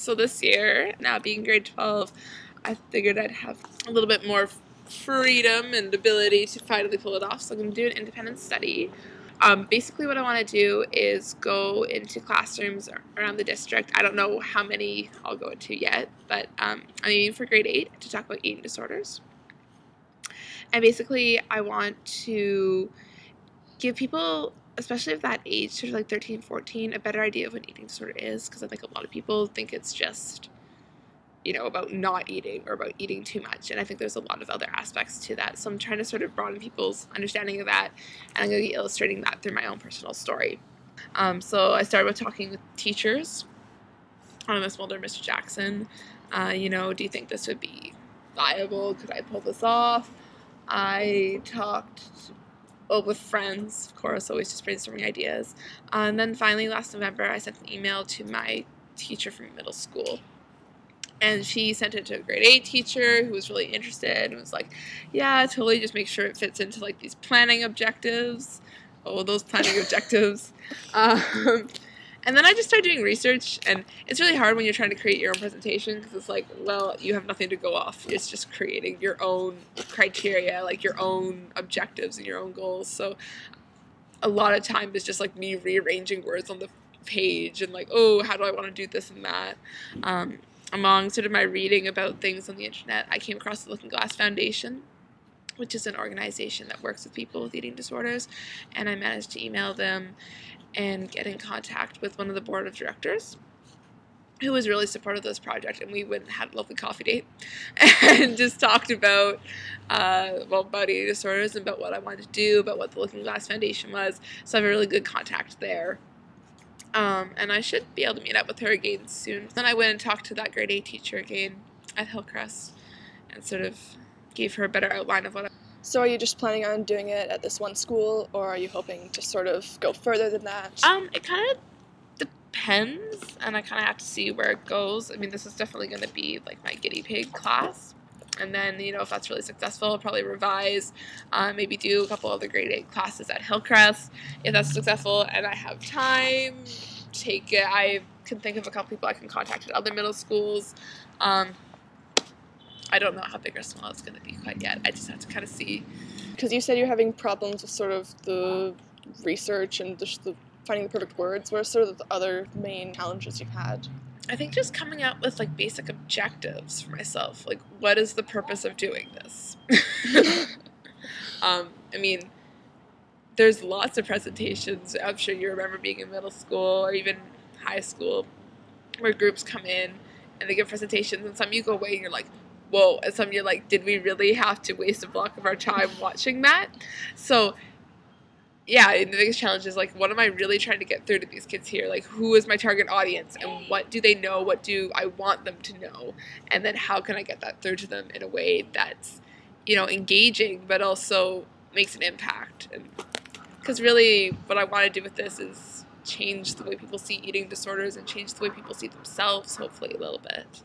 So this year, now being grade 12, I figured I'd have a little bit more freedom and ability to finally pull it off. So I'm going to do an independent study. Basically what I want to do is go into classrooms around the district. I don't know how many I'll go into yet, but I'm aiming for grade 8 to talk about eating disorders. And basically I want to give people, especially of that age, sort of like 13, 14, a better idea of what an eating disorder is, because I think a lot of people think it's just, you know, about not eating or about eating too much, and I think there's a lot of other aspects to that. So I'm trying to sort of broaden people's understanding of that, and I'm going to be illustrating that through my own personal story. So I started with talking with teachers. Miss Mulder, Mr. Jackson, you know, do you think this would be viable? Could I pull this off? I talked with friends, of course, always just brainstorming ideas. And then finally last November, I sent an email to my teacher from middle school. And she sent it to a grade 8 teacher who was really interested and was like, yeah, totally, just make sure it fits into like these planning objectives. Oh, those planning objectives. And then I just started doing research, and it's really hard when you're trying to create your own presentation, because it's like, well, you have nothing to go off. It's just creating your own criteria, like your own objectives and your own goals. So a lot of time is just like me rearranging words on the page and like, oh, how do I want to do this and that? Among sort of my reading about things on the internet, I came across the Looking Glass Foundation, which is an organization that works with people with eating disorders, and I managed to email them and get in contact with one of the board of directors who was really supportive of this project, and we went and had a lovely coffee date and just talked about about eating disorders and about what I wanted to do, about what the Looking Glass Foundation was. So I have a really good contact there. And I should be able to meet up with her again soon. Then I went and talked to that grade 8 teacher again at Hillcrest and sort of gave her a better outline of what I... So are you just planning on doing it at this one school, or are you hoping to sort of go further than that? It kind of depends, and I kind of have to see where it goes. I mean, this is definitely going to be like my guinea pig class. And then, you know, if that's really successful, I'll probably revise, maybe do a couple other grade 8 classes at Hillcrest. If that's successful and I have time, take it. I can think of a couple people I can contact at other middle schools. I don't know how big or small it's going to be quite yet. I just have to kind of see. Because you said you're having problems with sort of the research and just the finding the perfect words. What are sort of the other main challenges you've had? I think just coming up with like basic objectives for myself. Like, what is the purpose of doing this? I mean, there's lots of presentations. I'm sure you remember being in middle school or even high school where groups come in and they give presentations, and some you go away and you're like, whoa, and some you're like, did we really have to waste a block of our time watching that? So yeah, and the biggest challenge is like, what am I really trying to get through to these kids here? Like, who is my target audience, and what do they know? What do I want them to know? And then how can I get that through to them in a way that's, you know, engaging, but also makes an impact? And because really what I want to do with this is change the way people see eating disorders and change the way people see themselves, hopefully a little bit.